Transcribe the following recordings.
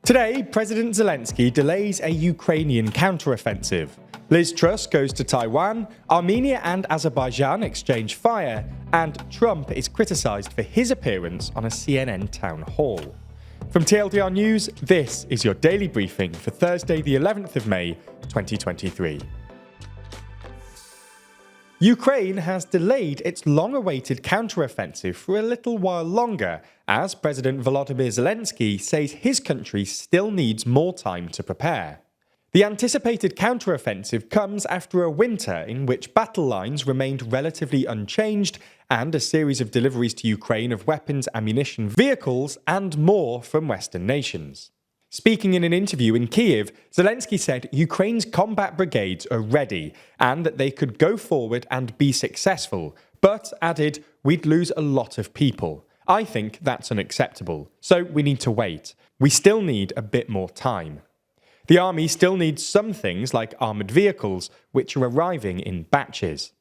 Today, President Zelenskyy delays a Ukrainian counteroffensive. Liz Truss goes to Taiwan, Armenia and Azerbaijan exchange fire, and Trump is criticised for his appearance on a CNN town hall. From TLDR News, this is your daily briefing for Thursday the 11th of May, 2023. Ukraine has delayed its long-awaited counteroffensive for a little while longer, as President Volodymyr Zelenskyy says his country still needs more time to prepare. The anticipated counteroffensive comes after a winter in which battle lines remained relatively unchanged and a series of deliveries to Ukraine of weapons, ammunition, vehicles, and more from Western nations. Speaking in an interview in Kyiv, Zelenskyy said Ukraine's combat brigades are ready and that they could go forward and be successful, but added, "We'd lose a lot of people. I think that's unacceptable, so we need to wait. We still need a bit more time." The army still needs some things like armoured vehicles, which are arriving in batches.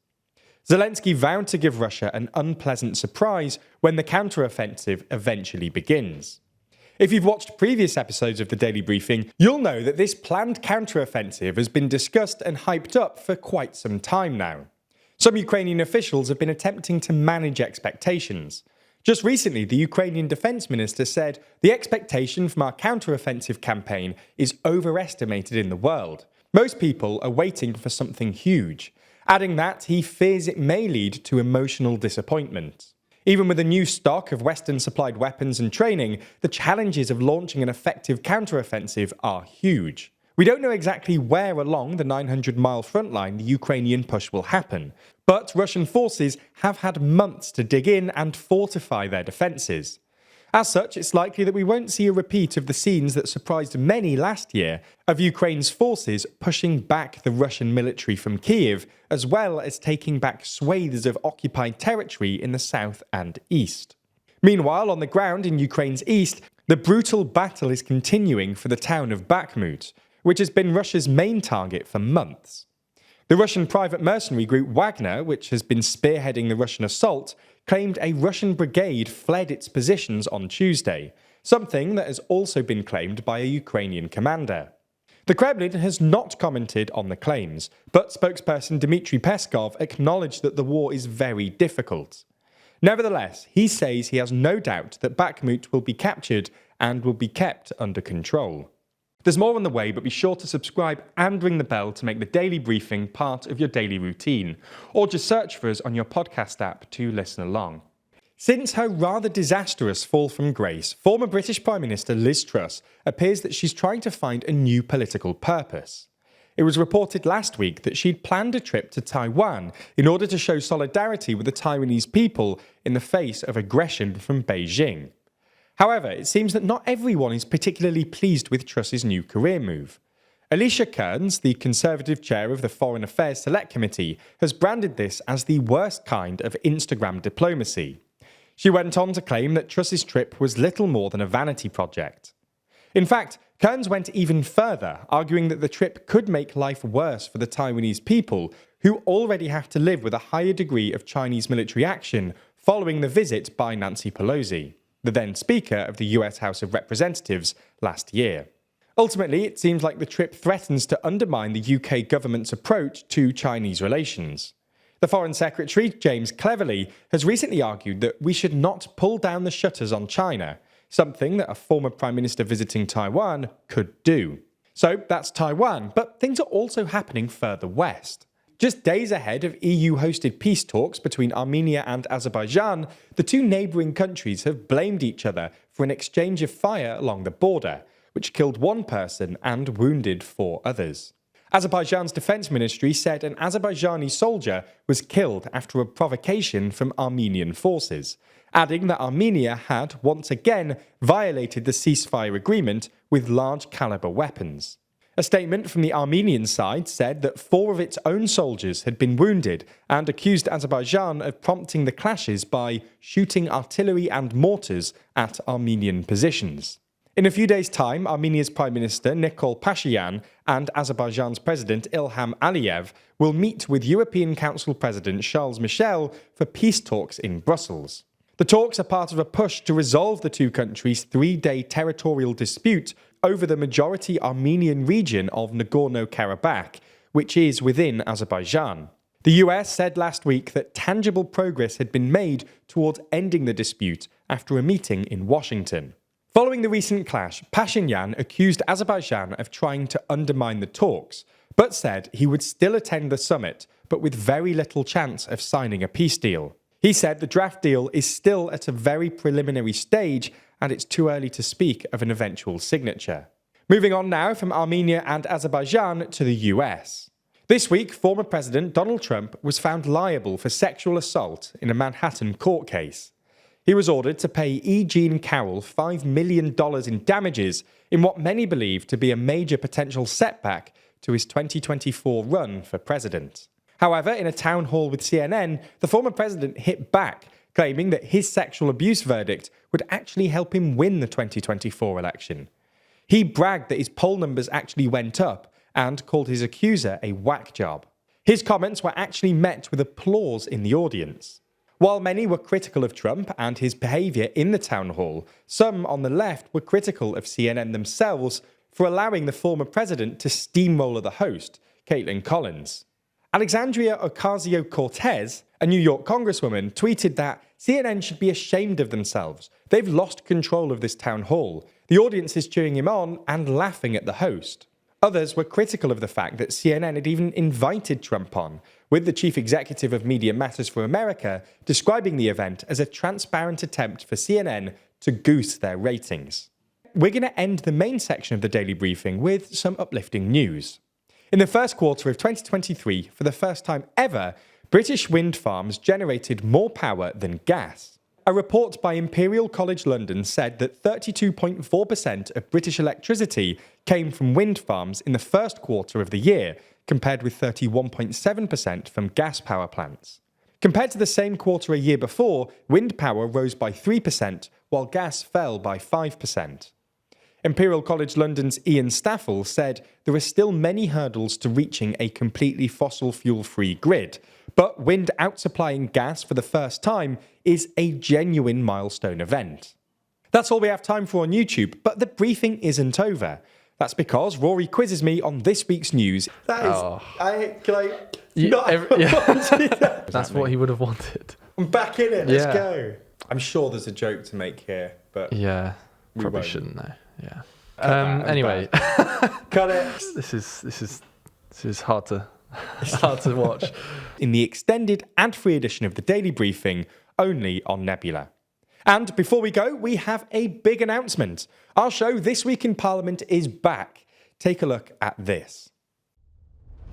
Zelenskyy vowed to give Russia an unpleasant surprise when the counteroffensive eventually begins. If you've watched previous episodes of the Daily Briefing, you'll know that this planned counteroffensive has been discussed and hyped up for quite some time now. Some Ukrainian officials have been attempting to manage expectations. Just recently, the Ukrainian defense minister said the expectation from our counteroffensive campaign is overestimated in the world. Most people are waiting for something huge, adding that he fears it may lead to emotional disappointment. Even with a new stock of Western-supplied weapons and training, the challenges of launching an effective counteroffensive are huge. We don't know exactly where along the 900-mile front line the Ukrainian push will happen, but Russian forces have had months to dig in and fortify their defences. As such, it's likely that we won't see a repeat of the scenes that surprised many last year of Ukraine's forces pushing back the Russian military from Kyiv, as well as taking back swathes of occupied territory in the south and east. Meanwhile, on the ground in Ukraine's east, the brutal battle is continuing for the town of Bakhmut, which has been Russia's main target for months. The Russian private mercenary group Wagner, which has been spearheading the Russian assault, claimed a Russian brigade fled its positions on Tuesday, something that has also been claimed by a Ukrainian commander. The Kremlin has not commented on the claims, but spokesperson Dmitry Peskov acknowledged that the war is very difficult. Nevertheless, he says he has no doubt that Bakhmut will be captured and will be kept under control. There's more on the way, but be sure to subscribe and ring the bell to make the daily briefing part of your daily routine, or just search for us on your podcast app to listen along. Since her rather disastrous fall from grace, former British Prime Minister Liz Truss appears that she's trying to find a new political purpose. It was reported last week that she'd planned a trip to Taiwan in order to show solidarity with the Taiwanese people in the face of aggression from Beijing. However, it seems that not everyone is particularly pleased with Truss's new career move. Alicia Kearns, the Conservative chair of the Foreign Affairs Select Committee, has branded this as the worst kind of Instagram diplomacy. She went on to claim that Truss's trip was little more than a vanity project. In fact, Kearns went even further, arguing that the trip could make life worse for the Taiwanese people, who already have to live with a higher degree of Chinese military action following the visit by Nancy Pelosi, the then Speaker of the US House of Representatives, last year. Ultimately, it seems like the trip threatens to undermine the UK government's approach to Chinese relations. The Foreign Secretary, James Cleverly, has recently argued that we should not pull down the shutters on China, something that a former Prime Minister visiting Taiwan could do. So that's Taiwan, but things are also happening further west. Just days ahead of EU-hosted peace talks between Armenia and Azerbaijan, the two neighbouring countries have blamed each other for an exchange of fire along the border, which killed one person and wounded 4 others. Azerbaijan's defence ministry said an Azerbaijani soldier was killed after a provocation from Armenian forces, adding that Armenia had once again violated the ceasefire agreement with large-caliber weapons. A statement from the Armenian side said that 4 of its own soldiers had been wounded and accused Azerbaijan of prompting the clashes by shooting artillery and mortars at Armenian positions. In a few days' time, Armenia's Prime Minister Nikol Pashinyan and Azerbaijan's President Ilham Aliyev will meet with European Council President Charles Michel for peace talks in Brussels. The talks are part of a push to resolve the two countries' three-day territorial dispute over the majority Armenian region of Nagorno-Karabakh, which is within Azerbaijan. The US said last week that tangible progress had been made towards ending the dispute after a meeting in Washington. Following the recent clash, Pashinyan accused Azerbaijan of trying to undermine the talks, but said he would still attend the summit, but with very little chance of signing a peace deal. He said the draft deal is still at a very preliminary stage and it's too early to speak of an eventual signature. Moving on now from Armenia and Azerbaijan to the US. This week, former President Donald Trump was found liable for sexual assault in a Manhattan court case. He was ordered to pay E. Jean Carroll $5 million in damages in what many believe to be a major potential setback to his 2024 run for president. However, in a town hall with CNN, the former president hit back, claiming that his sexual abuse verdict would actually help him win the 2024 election. He bragged that his poll numbers actually went up and called his accuser a whack job. His comments were actually met with applause in the audience. While many were critical of Trump and his behaviour in the town hall, some on the left were critical of CNN themselves for allowing the former president to steamroller the host, Caitlin Collins. Alexandria Ocasio-Cortez, a New York congresswoman, tweeted that CNN should be ashamed of themselves. They've lost control of this town hall. The audience is cheering him on and laughing at the host. Others were critical of the fact that CNN had even invited Trump on, with the chief executive of Media Matters for America describing the event as a transparent attempt for CNN to goose their ratings. We're going to end the main section of the daily briefing with some uplifting news. In the first quarter of 2023, for the first time ever, British wind farms generated more power than gas. A report by Imperial College London said that 32.4% of British electricity came from wind farms in the first quarter of the year, compared with 31.7% from gas power plants. Compared to the same quarter a year before, wind power rose by 3%, while gas fell by 5%. Imperial College London's Ian Staffel said there are still many hurdles to reaching a completely fossil fuel-free grid, but wind outsupplying gas for the first time is a genuine milestone event. That's all we have time for on YouTube, but the briefing isn't over. That's because Rory quizzes me on this week's news. That is... That's what he would have wanted. I'm back in it, let's go. I'm sure there's a joke to make here, but... Yeah, probably shouldn't though. Yeah. Anyway, cut it. This is hard to watch. In the extended ad-free edition of the Daily Briefing, only on Nebula. And before we go, we have a big announcement. Our show This Week in Parliament is back. Take a look at this.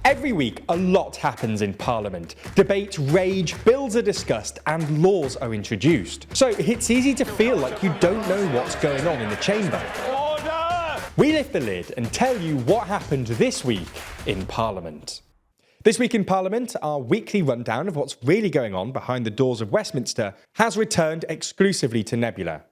Every week, a lot happens in Parliament. Debate, rage, bills are discussed, and laws are introduced. So it's easy to feel like you don't know what's going on in the chamber. Order! We lift the lid and tell you what happened this week in Parliament. This Week in Parliament, our weekly rundown of what's really going on behind the doors of Westminster, has returned exclusively to Nebula.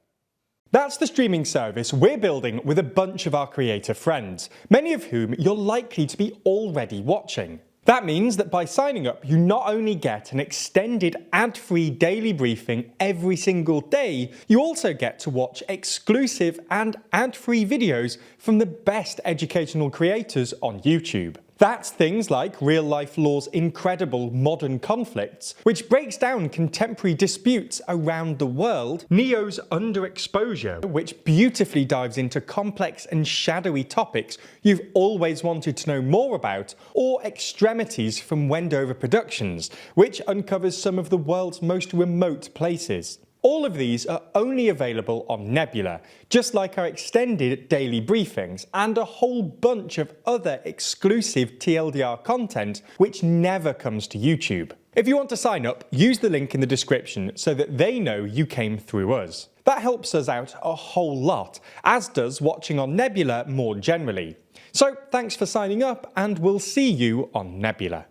That's the streaming service we're building with a bunch of our creator friends, many of whom you're likely to be already watching. That means that by signing up, you not only get an extended ad-free daily briefing every single day, you also get to watch exclusive and ad-free videos from the best educational creators on YouTube. That's things like Real Life Law's incredible Modern Conflicts, which breaks down contemporary disputes around the world, Neo's Underexposure, which beautifully dives into complex and shadowy topics you've always wanted to know more about, or Extremities from Wendover Productions, which uncovers some of the world's most remote places. All of these are only available on Nebula, just like our extended daily briefings and a whole bunch of other exclusive TLDR content which never comes to YouTube. If you want to sign up, use the link in the description so that they know you came through us. That helps us out a whole lot, as does watching on Nebula more generally. So thanks for signing up, and we'll see you on Nebula.